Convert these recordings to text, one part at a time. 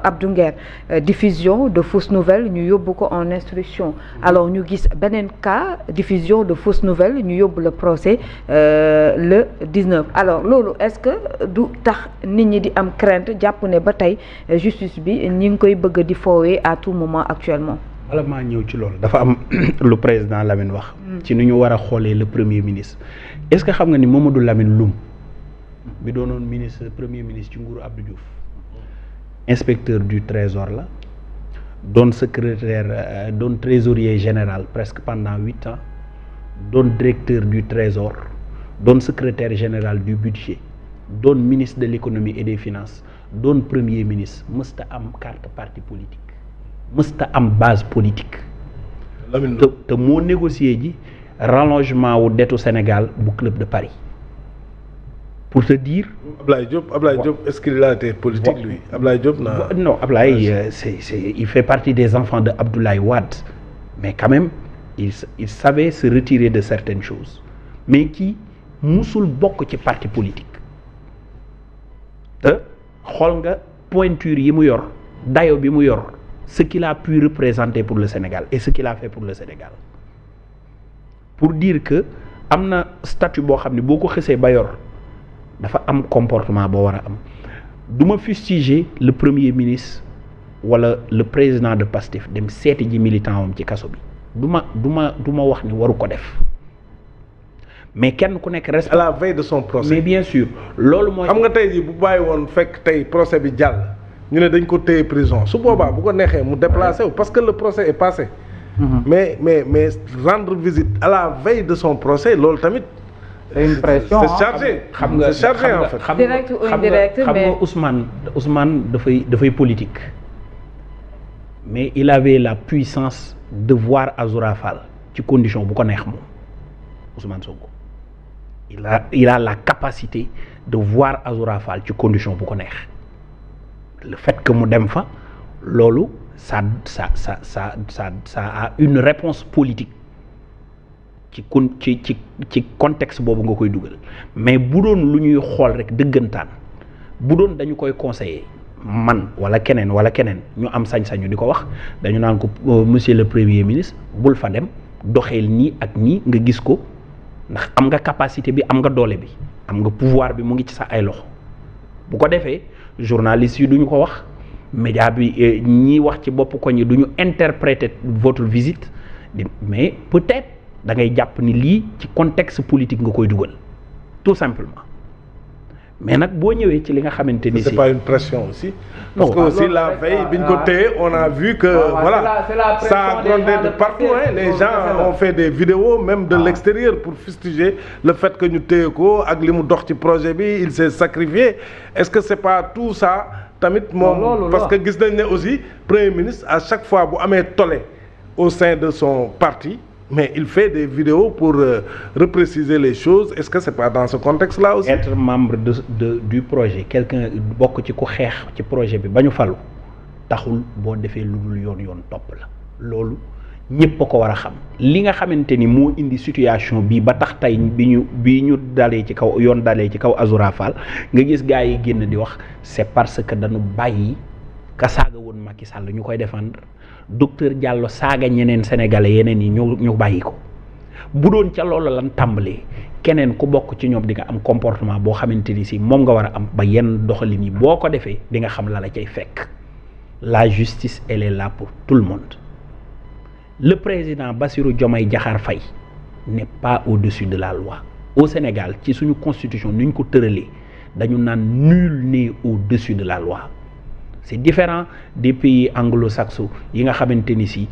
Abdou Nguer diffusion de fausses nouvelles ñu yóbbu ko en instruction alors ñu gis beneen cas diffusion de fausses nouvelles ñu yóbbu le procès le 19 alors loolu est-ce que du tax nit ñi di am crainte jàpp ne ba tey justice bi ñi ngi koy bëgg di foowee à tout moment actuellement. wala maa ñëw ci loolu dafa am lu président Lamine wax. ci nu ñu war a xoolee le premier ministre. est-ce que xam nga ni Mamadou Lamine Loum bi doonoon premier ministre ci nguuru Abdou Diouf inspecteur du trésor la doon secrétaire doon trésorier général presque pendant 8 ans doon directeur du trésor doon secrétaire général du budget doon ministre de l'économie et des finances doon premier ministre mësta am carte parti politique mësta am base politique te moo négocié ji rallongement wu dettu Sénégal bu club de Paris pour te dire. Ablaye Diop est-ce qu'il a été politique lui Ablaye Diop non Ablaye il fait partie des enfants de Abdoulaye Wade mais quand même il savait se retirer de certaines choses mais kii musul bokk ci parti politique te xool nga pointure yi mu yor dayo bi mu yor ce qu'il a pu représenter pour le Sénégal et ce qu'il a fait pour le Sénégal pour dire que am na statut boo xam ne boo ko xësee ba yor dafa am comportement boo war a am du ma fustiger le premier ministre wala le président de Pastef dem seeti ji militant am ci kaso bi du ma wax ni waru ko def mais kenn ku nekk à la veille de son procès. mais bien sûr loolu mooy. xam nga tey jii bu bàyyi woon fekk tey procès bi jàll ñu ne dañ ko téye prison su boobaa bu ko neexee mu déplacé wu parce que le procès est passé. mais rendre visite à la veille de son procès loolu tamit. c'est une pression c'est chargé. xam nga c'est chargé en fait. direct ou indirect xam nga Ousmane dafay politique mais il avait la puissance de voir Azoura Fall ci condition bu ko neex moom Ousmane Sonko il a la capacité de voir Azoura Fall ci condition bu ko neex le fait que mu dem fa loolu ça a une réponse politique ci contexte boobu nga koy dugal mais bu doon lu ñuy xool rek dëggantaan bu doon dañu koy conseiller man wala keneen ñu am sañ-sañu di ko wax dañu naan ko monsieur le premier ministre bul fa dem doxeel nii ak nii nga gis ko ndax am nga capacité bi am nga doole bi am nga pouvoir bi mu ngi ci sa ay loxo bu ko defee journalistes yi duñu ko wax média bi ñiy wax ci bopp ko ñi duñu interpréter votre visite mais peut-être da ngay jàpp ni lii ci contexte politique nga koy dugal tout simplement mais nag boo ñëwee ci li nga xamante ni c'est pas une pression aussi. parce que aussi la veille bi ñu ko téye on a vu que voilà ça a grondé de partout hein. Les gens ont fait des vidéos même de l'extérieur pour fustiger le fait que ñu téye ko ak li mu dox ci projet bi il s'est sacrifié est-ce que c'est pas tout ça tamit moom parce que gis nañ ne aussi premier ministre à chaque fois bu amee tollé au sein de son parti mais il fait des vidéos pour repréciser les choses est-ce que c'est pas dans ce contexte-là aussi. Être membre du projet quelqu'un bokk ci ku xeex ci projet bi ba ñu falu taxul boo defee lu dul yoon topp la loolu ñépp a ko war a xam li nga xamante ni moo indi situation bii ba tax tey bi ñu dalee ci kaw Azoura Fall nga gis gars yi génn di wax c'est parce que dañu bàyyi ka saaga woon Macky Sall ñu koy défendre docteur Diallo saaga ñeneen sénégalais yeneen yi ñu bàyyi ko bu doon ca loolu lan tàmbalee keneen ku bokk ci ñoom di nga am comportement boo xamante ni si moom nga war a am ba yenn doxalin yi boo ko defee di nga xam la cay fekk la justice elle est là pour tout le monde le président Bassirou Diomaye Diakhar Faye n'est pas au-dessus de la loi au Sénégal ci suñu constitution ni ñu ko tëralee dañu naan nul n'est au-dessus de la loi c'est différent des pays anglo-saxons yi nga xamante ni si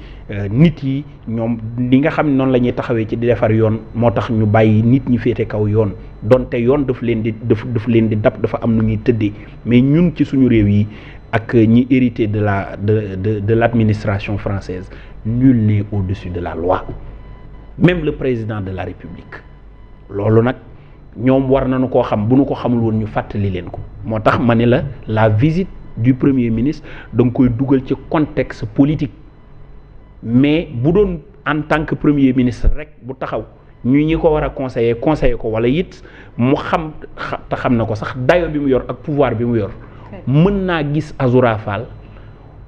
nit yi ñoom li nga xam ne noonu la ñuy taxawee ci di defar yoon moo tax ñu bàyyi nit ñi féete kaw yoon donte yoon daf leen di dab dafa am nu ñuy tëddee mais ñun ci suñu réew yi ak ñi hérité de l'administration française nul n'est au-dessus de la loi même le président de la République loolu nag ñoom war nañu koo xam bu nu ko xamul woon ñu fàttali leen ko moo tax ma ne la visite du premier ministre da nga koy dugal ci contexte politique mais bu doon en tant que premier ministre rek bu taxaw ñi ko war a conseiller ko wala it mu xam te xam na ko sax dayo bi mu yor ak pouvoir bi mu yor mën naa gis Azoura Fall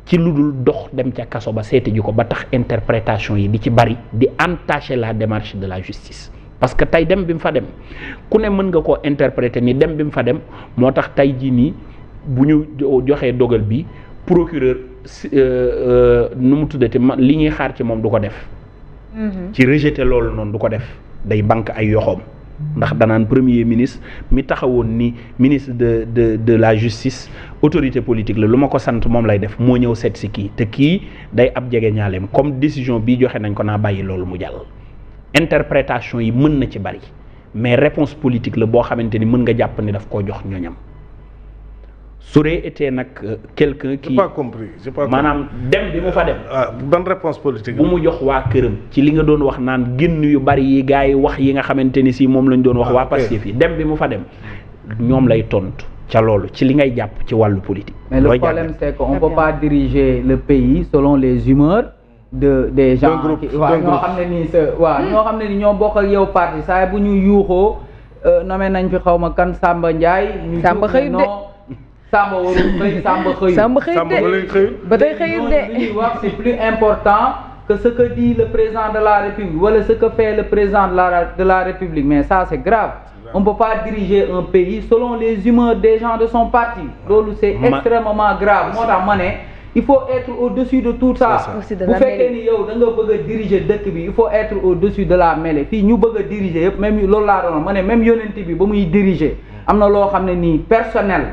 ci lu dul dox dem ca kaso ba seeti ji ko ba tax interprétation yi di ci bari di entacher la démarche de la justice parce que tey dem bi mu fa dem ku ne mën nga koo interpréter ni dem bi mu fa dem moo tax tey jii nii bu ñu joxee dogal bi procureur nu mu tuddati li ñuy xaar ci moom du ko def ci rejeter loolu noonu du ko def day banque ay yoxoom ndax danaan premier ministre mi taxawoon ni ministre de la justice autorité politique la lu ma ko sant moom lay def moo ñëw seet si kii te kii day ab jege ñaaleem comme décision bii joxe nañ ko naa bàyyi loolu mu jàll interprétation yi mën na ci bari mais réponse politique la boo xamante ni mën nga jàpp ni daf koo jox ñoñam su dee été nag quelqu'un qui j'ai pas compris maanaam dem bi mu fa dem. ban réponse politique bu mu jox waa këram ci li nga doon wax naan génn yu bari yi gars yi wax yi nga xamante ni si moom lañ doon wax waa Pastef yi dem bi mu fa dem ñoom lay tontu ca loolu ci li ngay jàpp ci wàllu politique. mais le problème c'est qu'on peut pas diriger le pays selon les humeurs des gens waaw ñoo xam ne nii ñoo xam ne ni ñoo bokk ak yow parti saa bu ñu yuuxoo nommé nañ fi xaw ma kan Samba Ndiaye. Samba xëy de Samba warul xëy Samba xëy. Samba xëy de ba tey xëyul de. li ñuy wax c'est plus important que ce que dit le président de la République wala ce que fait le président de la République mais ça c'est grave. On ne peut pas diriger un pays selon les humeurs des gens de son parti. loolu c'est extrêmement grave moo tax ma ne il faut être au-dessus de tout ça. bu fekkee ni yow da nga bëgg a diriger dëkk bi il faut être au-dessus de la mêlée fii ñu bëgg a diriger yëpp même loolu laa doon ma ne même yonent bi ba muy diriger am na loo xam ne nii personnel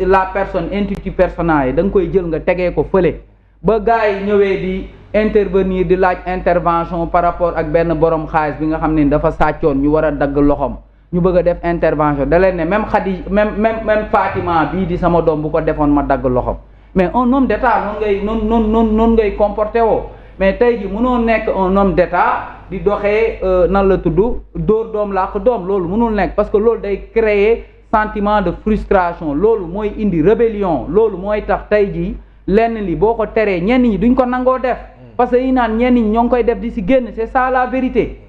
la personne intitut personnel yi da nga koy jël nga tegee ko fële ba gars yi ñëwee di intervenir di laaj intervention par rapport ak benn borom xaalis bi nga xam ne dafa sàccoon ñu war a dagg loxom ñu bëgg a def intervention da leen ne même Khady même Fatima bii di sama doom bu ko defoon ma dagg loxom mais un homme d'état noonu ngay comporté woo mais tey ji mënoo nekk un homme d'état di doxee nan la tudd dóor doom làq doom loolu mënul nekk parce que loolu day créer sentiment de frustration loolu mooy indi rébellion loolu mooy tax tey ji lenn li boo ko teree ñenn ñi duñ ko nangoo def parce que yi naan ñenn ñi ñoo ngi koy def di si génn c'est ça la vérité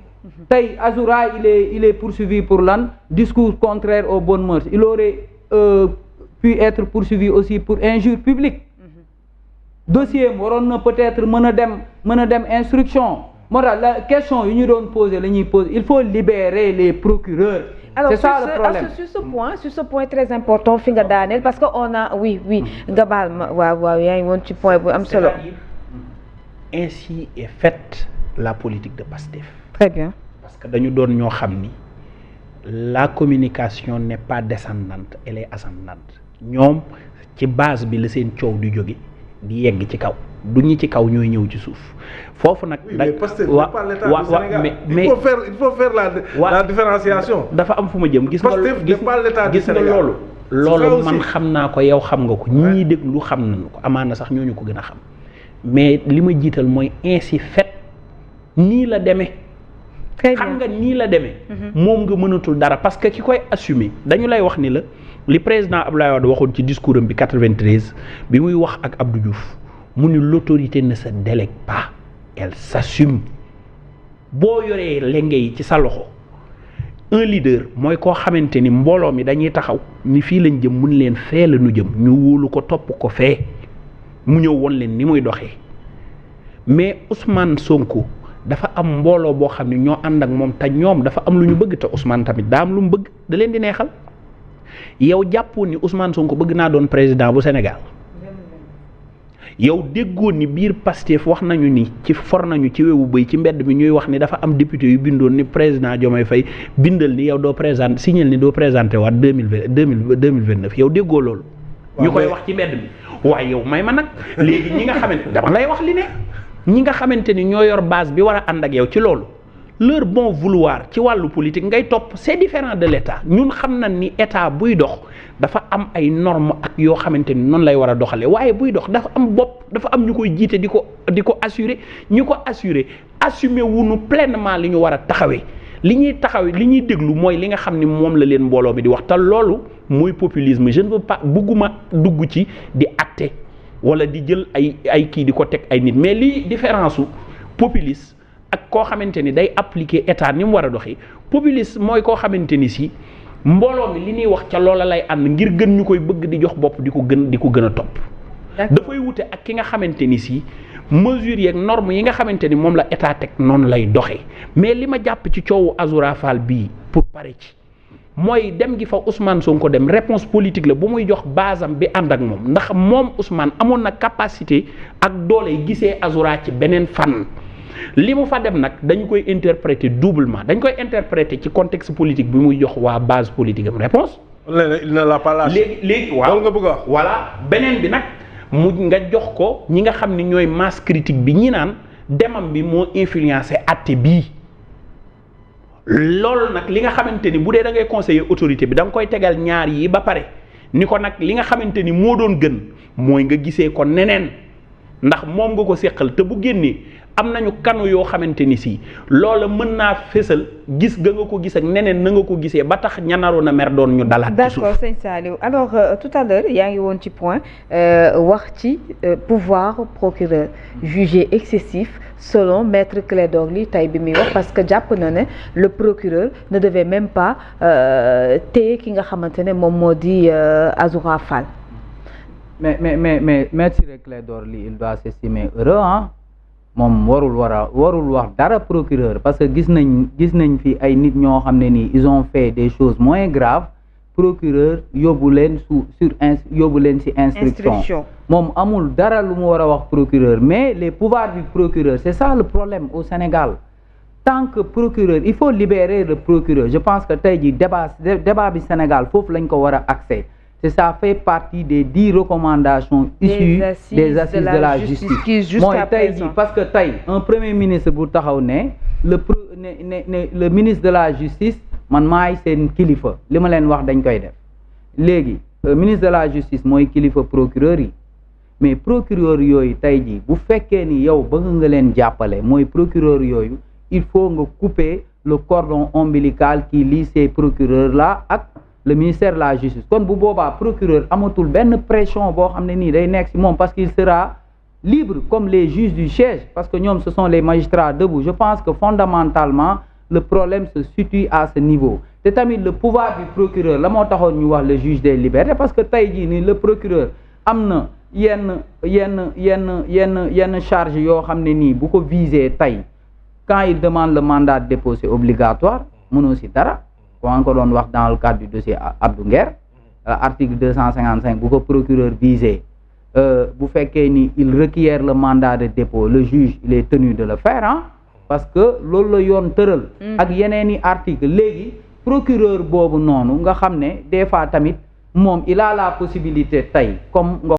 tey Azoura il est poursuivi pour lan discours contraire aux bonnes mœurs il aurait pu être poursuivi aussi pour injure publique dossier waroon na peut-être mën a dem instruction moo tax la question yu ñu doon poser la ñuy poser il faut libérer les procureurs. Alors, c'est ça le problème. sur ce point très important fi nga daaneel parce que on a oui nga baal ma waaw yaa ngi woon ci point bu am solo. Ainsi est faite la politique de Pastef. Très bien. Parce que dañu doon ñoo xam ni la communication n'est pas descendante elle est ascendante ñoom ci base bi la seen coow di jóge di yegg ci kaw du ñi ci kaw ñooy ñëw ci suuf foofu nag. mais Pastef n'est pas l'État du Sénégal. Mais il faut faire la différenciation. dafa am fu ma jëm gis nga. Pastef n'est pas l'État du Sénégal. gis nga loolu man xam naa ko yow xam nga ko ñii déglu xam nañu ko amaana sax ñooñu ko gën a xam mais li ma jiital mooy ainsi fait nii la demee. xam nga nii la demee. moom nga mënatul dara parce que ki koy assumer dañu lay wax ni la li président Abdoulaye Wade waxoon ci discours am bi 93 bi muy wax ak Abdou Diouf mu ni l'autorité ne se délègue pas elle s'assume boo yoree lenge yi ci sa loxo un leader mooy koo xamante ni mbooloo mi dañuy taxaw ni fii lañ jëm mun leen fee la ñu jëm ñu wóolu ko topp ko fee mu ñëw woon leen ni muy doxee mais Ousmane Sonko. dafa am mbooloo boo xam ne ñoo ànd ak moom te ñoom dafa am lu ñu bëgg te Ousmane tamit daa am lu mu bëgg da leen di neexal yow jàppoon ni Ousmane Sonko bëgg naa doon président bu Sénégal yow déggoon ni biir Pastef wax nañu ni ci for nañu ci wewu bëy ci mbedd mi ñuy wax ni dafa am député yu bindoon ni président Diomaye Faye bindal ni yow doo présenté signal ni doo présenté waat 2029 yow déggoo loolu. ñu koy wax ci mbedd mi waaye yow may ma nag léegi ñi nga xamante dama lay wax li ne. ñi nga xamante ni ñoo yor base bi war a ànd ak yow ci loolu leur bon vouloir ci wàllu politique ngay topp c'est différent de l'État ñun xam nañ ni état buy dox dafa am ay normes ak yoo xamante ni noonu lay war a doxalee waaye buy dox dafa am bopp dafa am ñu koy jiite di ko assurer ñu ko assurer assumer wuñu pleinement li ñu war a taxawee li ñuy taxawee li ñuy déglu mooy li nga xam ni moom la leen mbooloo mi di wax te loolu mooy populisme je ne veux pas bugguma dugg ci di acter wala di jël ay kii di ko teg ay nit mais lii différence su populiste ak koo xamante ni day appliquer état ni mu war a doxee populiste mooy koo xamante ni si mbooloo mi li ñuy wax ca loola lay ànd ngir gën ñu koy bëgg di jox bopp di ko gën a topp dafay wute ak ki nga xamante ni si mesures yeeg normes yi nga xamante ni moom la état teg noonu lay doxee mais li ma jàpp ci coowu Azoura Fall bii pour pare ci mooy dem gi fa Ousmane Sonko dem réponse politique la bu muy jox basam bi ànd ak moom ndax moom Ousmane amoon na capacité ak doole gisee Azoura ci beneen fànn li mu fa dem nag dañu koy interpréter doublement dañ koy interpréter ci contexte politique bi muy jox waa base politique am réponse il ne l'a pas lâché. léegi waaw nga bëgg a wax. voilà beneen bi nag mu nga jox ko ñi nga xam ne ñooy masse critique bi ñi naan demam bi moo influencé àtte bii loolu nag li nga xamante ni bu dee da ngay conseiller autorité bi da nga koy tegal ñaar yi ba pare ni ko nag li nga xamante ni moo doon gën mooy nga gisee ko neneen ndax moom nga ko séqal te bu génnee am nañu kanu yoo xamante ni si loola mën naa fésal gis ga nga ko gis ak neneen na nga ko gisee ba tax ñanaroon a mer doon ñu dalaat ci suuf. d'accord sëñ Saliou alors tout à l'heure yaa ngi woon ci point wax ci pouvoir procureur jugé excessif selon maître Clédor Ly tey bi muy wax parce que jàpp na ne le procureur ne devait même pas téye ki nga xamante ne moom moo di Azoura Fall. mais maître Clédor Ly il doit s'estimer heureux hein. moom warul wax dara procureur parce que gis nañ fi ay nit ñoo xam ne nii ils ont fait des choses moins graves procureur yóbbu leen ci instruction moom amul dara lu mu war a wax procureur mais les pouvoirs du procureur c'est ça le problème au Sénégal tant que procureur il faut libérer le procureur je pense que tey jii débat bi Sénégal foofu lañ ko war a accès c'est ça fait partie des 10 recommandations issues des assises de la justice mooy tey jii parce que tey un premier ministre bu taxaw ne le ministre de la justice man maay seen kilifa li ma leen wax dañ koy def léegi ministre de la justice mooy kilifa procureur yi mais procureur yooyu tey jii bu fekkee ni yow bëgg nga leen jàppale mooy procureur yooyu il faut nga couper le cordon ombilical qui lie ces procureurs là ak le ministère de la justice kon bu boobaa procureur amatul benn pression boo xam ne nii day nekk ci moom parce qu'il sera libre comme les juges du siège parce que ñoom ce sont les magistrats debout je pense que fondamentalement le problème se situe à ce niveau te tamit le pouvoir du procureur la moo taxoon ñu wax le juge des libertés parce que tey jii nii le procureur am na yenn charge yoo xam ne nii bu ko viser tey quand il demande le mandat de dépôt c'est obligatoire mënoo ci dara ko ko doon wax dans le cadre du dossier Abdou Nguer article 255 bu ko procureur visé bu fekkee ni il requiert le mandat de dépôt le juge il est tenu de le faire hein parce que loolu la yoon tëral ak yeneen i article léegi procureur boobu noonu nga xam ne des fois tamit moom il a la possibilité tey comme nga